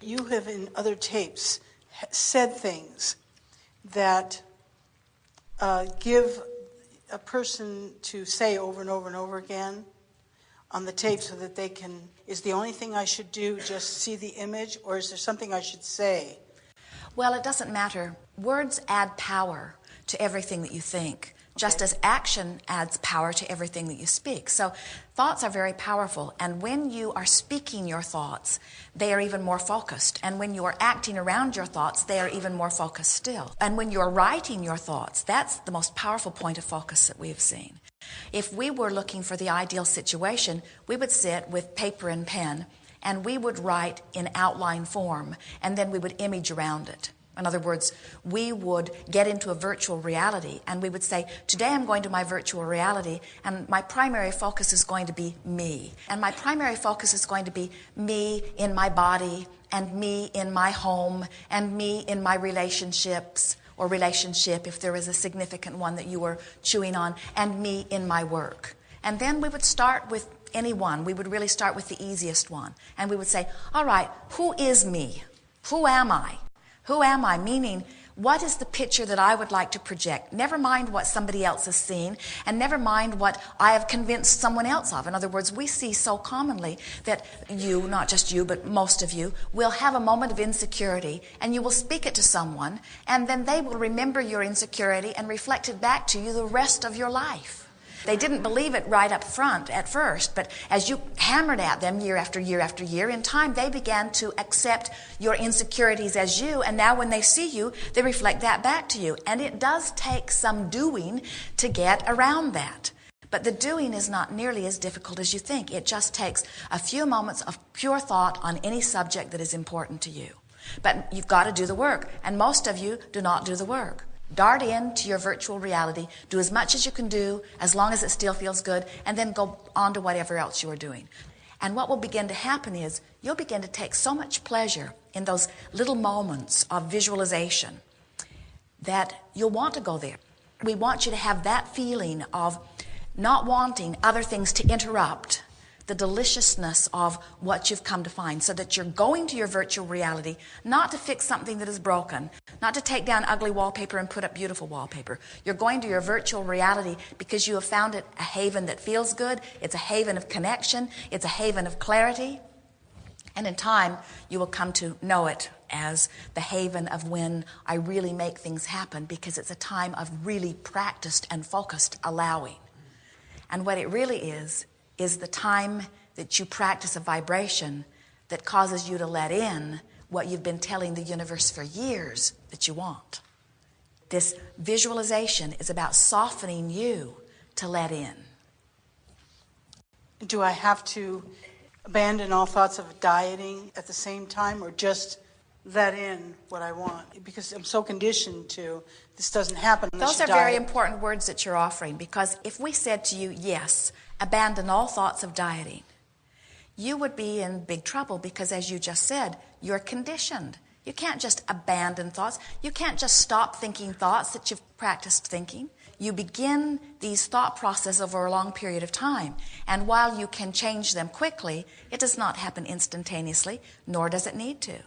You have in other tapes said things that give a person to say over and over and over again on the tape so that they can, is the only thing I should do just see the image, or is there something I should say? Well, it doesn't matter. Words add power to everything that you think, just as action adds power to everything that you speak. So thoughts are very powerful, and when you are speaking your thoughts, they are even more focused. And when you are acting around your thoughts, they are even more focused still. And when you're writing your thoughts, that's the most powerful point of focus that we've seen. If we were looking for the ideal situation, we would sit with paper and pen, and we would write in outline form, and then we would image around it. In other words, we would get into a virtual reality, and we would say, today I'm going to my virtual reality, and my primary focus is going to be me. And my primary focus is going to be me in my body, and me in my home, and me in my relationships, or relationship if there is a significant one that you were chewing on, and me in my work. And then we would start with any one. We would really start with the easiest one. And we would say, all right, who is me? Who am I? Who am I? Meaning, what is the picture that I would like to project? Never mind what somebody else has seen, and never mind what I have convinced someone else of. In other words, we see so commonly that you, not just you, but most of you, will have a moment of insecurity, and you will speak it to someone, and then they will remember your insecurity and reflect it back to you the rest of your life. They didn't believe it right up front at first, but as you hammered at them year after year after year, in time they began to accept your insecurities as you, and now when they see you, they reflect that back to you. And it does take some doing to get around that. But the doing is not nearly as difficult as you think. It just takes a few moments of pure thought on any subject that is important to you. But you've got to do the work, and most of you do not do the work. Dart into your virtual reality, do as much as you can do, as long as it still feels good, and then go on to whatever else you are doing. And what will begin to happen is you'll begin to take so much pleasure in those little moments of visualization that you'll want to go there. We want you to have that feeling of not wanting other things to interrupt the deliciousness of what you've come to find, so that you're going to your virtual reality not to fix something that is broken, not to take down ugly wallpaper and put up beautiful wallpaper. You're going to your virtual reality because you have found it a haven that feels good. It's a haven of connection. It's a haven of clarity. And in time, you will come to know it as the haven of when I really make things happen, because it's a time of really practiced and focused allowing. And what it really is the time that you practice a vibration that causes you to let in what you've been telling the universe for years that you want. This visualization is about softening you to let in. Do I have to abandon all thoughts of dieting at the same time, or just let in what I want? Because I'm so conditioned to, this doesn't happen unless Those are you very diet. important words that you're offering, because if we said to you, yes, abandon all thoughts of dieting, you would be in big trouble, because as you just said, you're conditioned. You can't just abandon thoughts. You can't just stop thinking thoughts that you've practiced thinking. You begin these thought processes over a long period of time. And while you can change them quickly, it does not happen instantaneously, nor does it need to.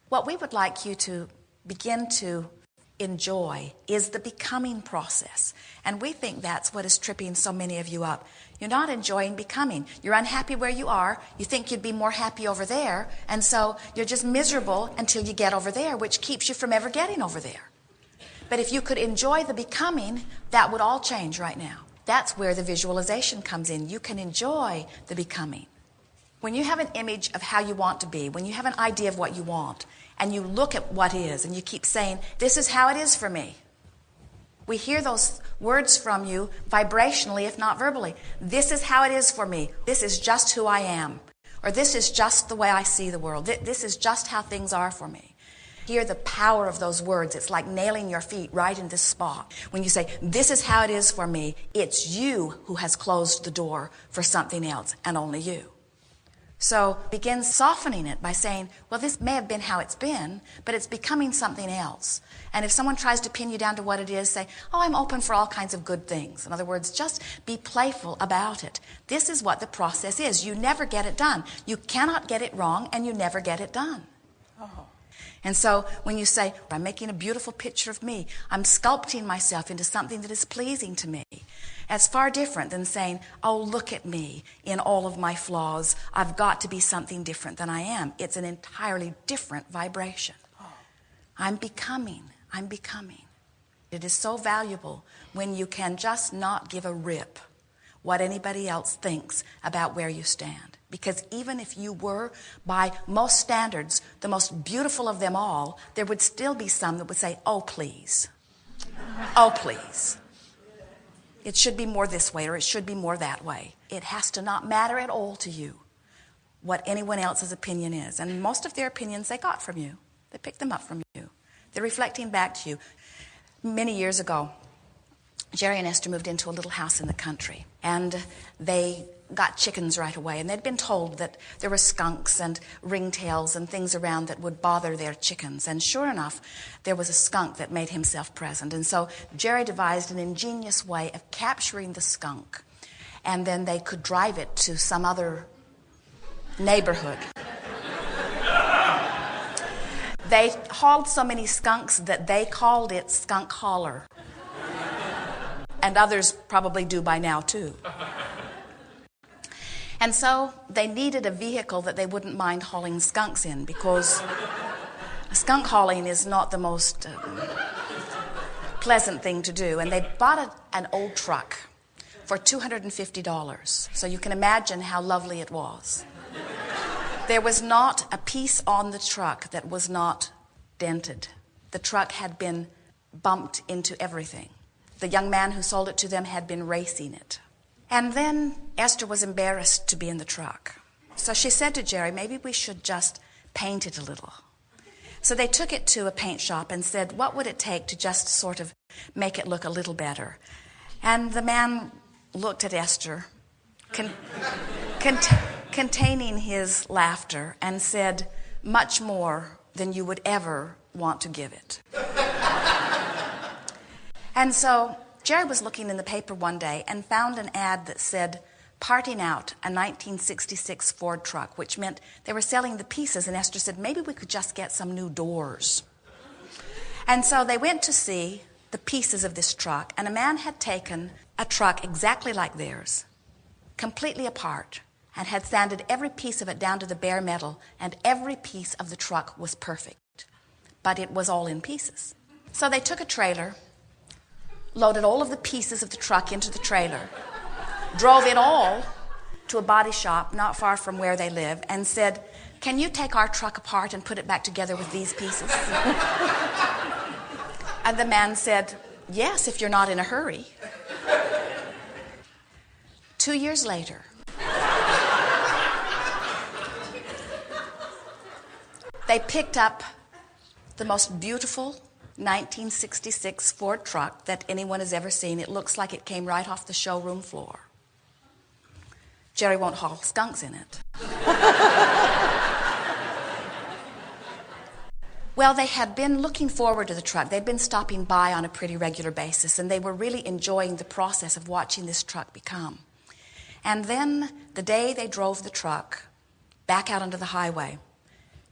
What we would like you to begin to enjoy is the becoming process. And we think that's what is tripping so many of you up. You're not enjoying becoming. You're unhappy where you are. You think you'd be more happy over there. And so you're just miserable until you get over there, which keeps you from ever getting over there. But if you could enjoy the becoming, that would all change right now. That's where the visualization comes in. You can enjoy the becoming. When you have an image of how you want to be, when you have an idea of what you want, and you look at what is, and you keep saying, this is how it is for me. We hear those words from you vibrationally, if not verbally. This is how it is for me. This is just who I am. Or this is just the way I see the world. This is just how things are for me. Hear the power of those words. It's like nailing your feet right in this spot. When you say, this is how it is for me, it's you who has closed the door for something else, and only you. So begin softening it by saying, well, this may have been how it's been, but it's becoming something else. And if someone tries to pin you down to what it is, say, oh, I'm open for all kinds of good things. In other words, just be playful about it. This is what the process is. You never get it done. You cannot get it wrong, and you never get it done. And so when you say, I'm making a beautiful picture of me, I'm sculpting myself into something that is pleasing to me, that's far different than saying, oh, look at me in all of my flaws. I've got to be something different than I am. It's an entirely different vibration. I'm becoming. It is so valuable when you can just not give a rip what anybody else thinks about where you stand. Because even if you were, by most standards, the most beautiful of them all, there would still be some that would say, oh, please. Oh, please. It should be more this way, or it should be more that way. It has to not matter at all to you what anyone else's opinion is. And most of their opinions they got from you. They picked them up from you. They're reflecting back to you. Many years ago, Jerry and Esther moved into a little house in the country, and they got chickens right away, and they'd been told that there were skunks and ringtails and things around that would bother their chickens. And sure enough, there was a skunk that made himself present. And so Jerry devised an ingenious way of capturing the skunk, and then they could drive it to some other neighborhood. They hauled so many skunks that they called it Skunk Hauler. And others probably do by now, too. And so they needed a vehicle that they wouldn't mind hauling skunks in, because skunk hauling is not the most pleasant thing to do. And they bought an old truck for $250. So you can imagine how lovely it was. There was not a piece on the truck that was not dented. The truck had been bumped into everything. The young man who sold it to them had been racing it. And then Esther was embarrassed to be in the truck. So she said to Jerry, maybe we should just paint it a little. So they took it to a paint shop and said, what would it take to just sort of make it look a little better? And the man looked at Esther, containing his laughter, and said, much more than you would ever want to give it. And so Jerry was looking in the paper one day and found an ad that said, parting out a 1966 Ford truck, which meant they were selling the pieces. And Esther said, maybe we could just get some new doors. And so they went to see the pieces of this truck, and a man had taken a truck exactly like theirs, completely apart, and had sanded every piece of it down to the bare metal, and every piece of the truck was perfect. But it was all in pieces. So they took a trailer, loaded all of the pieces of the truck into the trailer, drove it all to a body shop not far from where they live, and said, can you take our truck apart and put it back together with these pieces? And the man said, yes, if you're not in a hurry. 2 years later, they picked up the most beautiful 1966 Ford truck that anyone has ever seen. It looks like it came right off the showroom floor. Jerry won't haul skunks in it. Well, they had been looking forward to the truck. They'd been stopping by on a pretty regular basis, and they were really enjoying the process of watching this truck become. And then the day they drove the truck back out onto the highway,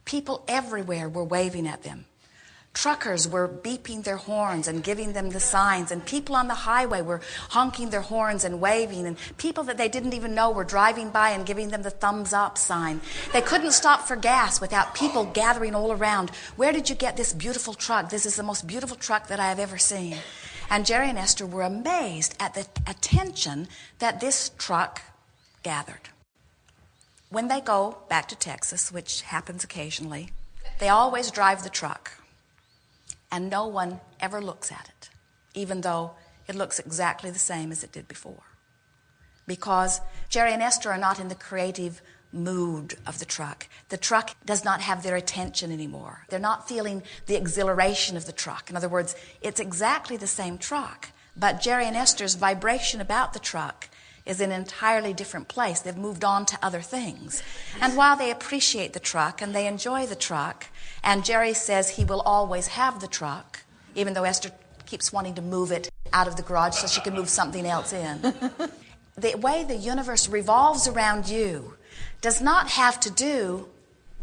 people everywhere were waving at them. Truckers were beeping their horns and giving them the signs, and people on the highway were honking their horns and waving, and people that they didn't even know were driving by and giving them the thumbs up sign. They couldn't stop for gas without people gathering all around. Where did you get this beautiful truck? This is the most beautiful truck that I have ever seen. And Jerry and Esther were amazed at the attention that this truck gathered. When they go back to Texas, which happens occasionally, they always drive the truck. And no one ever looks at it, even though it looks exactly the same as it did before. Because Jerry and Esther are not in the creative mood of the truck. The truck does not have their attention anymore. They're not feeling the exhilaration of the truck. In other words, it's exactly the same truck, but Jerry and Esther's vibration about the truck is in an entirely different place. They've moved on to other things. And while they appreciate the truck and they enjoy the truck, and Jerry says he will always have the truck, even though Esther keeps wanting to move it out of the garage so she can move something else in. The way the universe revolves around you does not have to do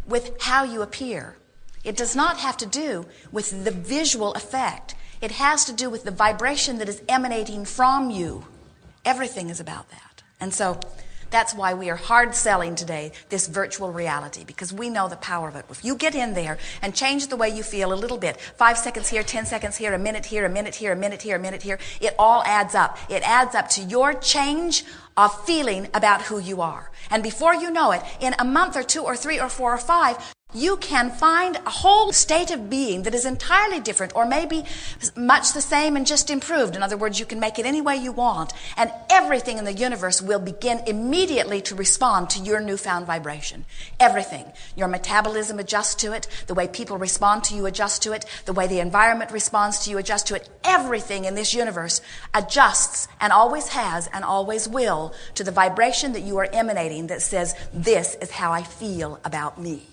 with how you appear. It does not have to do with the visual effect. It has to do with the vibration that is emanating from you. Everything is about that. And so that's why we are hard selling today this virtual reality, because we know the power of it. If you get in there and change the way you feel a little bit, 5 seconds here, 10 seconds here, a minute here, a minute here, a minute here, a minute here, it all adds up. It adds up to your change of feeling about who you are. And before you know it, in a month or 2 or 3 or 4 or 5, you can find a whole state of being that is entirely different, or maybe much the same and just improved. In other words, you can make it any way you want, and everything in the universe will begin immediately to respond to your newfound vibration. Everything. Your metabolism adjusts to it. The way people respond to you adjusts to it. The way the environment responds to you adjusts to it. Everything in this universe adjusts, and always has and always will, to the vibration that you are emanating that says, this is how I feel about me.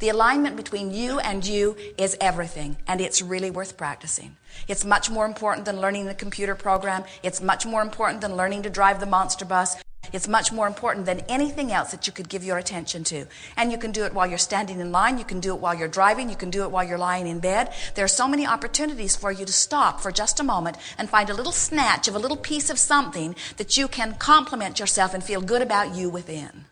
The alignment between you and you is everything, and it's really worth practicing. It's much more important than learning the computer program. It's much more important than learning to drive the monster bus. It's much more important than anything else that you could give your attention to. And you can do it while you're standing in line. You can do it while you're driving. You can do it while you're lying in bed. There are so many opportunities for you to stop for just a moment and find a little snatch of a little piece of something that you can compliment yourself and feel good about you within.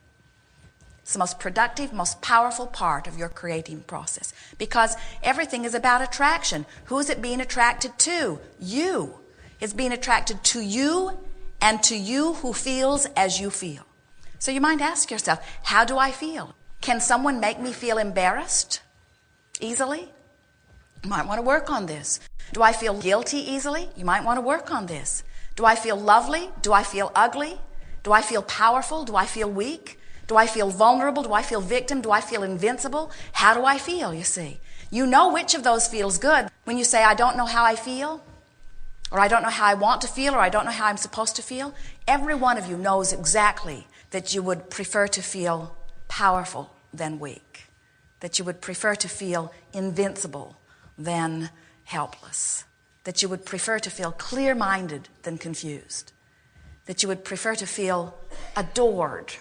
It's the most productive, most powerful part of your creating process, because everything is about attraction. Who is it being attracted to? You. It's being attracted to you, and to you who feels as you feel. So you might ask yourself, how do I feel? Can someone make me feel embarrassed easily? You might want to work on this. Do I feel guilty easily? You might want to work on this. Do I feel lovely? Do I feel ugly? Do I feel powerful? Do I feel weak? Do I feel vulnerable? Do I feel victim? Do I feel invincible? How do I feel, you see? You know which of those feels good. When you say, I don't know how I feel, or I don't know how I want to feel, or I don't know how I'm supposed to feel, every one of you knows exactly that you would prefer to feel powerful than weak, that you would prefer to feel invincible than helpless, that you would prefer to feel clear-minded than confused, that you would prefer to feel adored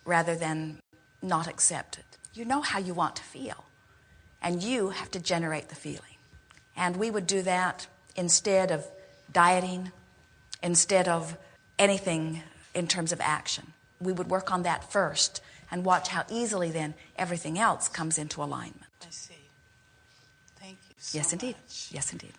rather than not accepted. You know how you want to feel, and you have to generate the feeling. And we would do that instead of dieting, instead of anything in terms of action. We would work on that first and watch how easily then everything else comes into alignment. I see. Thank you so Yes, indeed. much. Yes, indeed.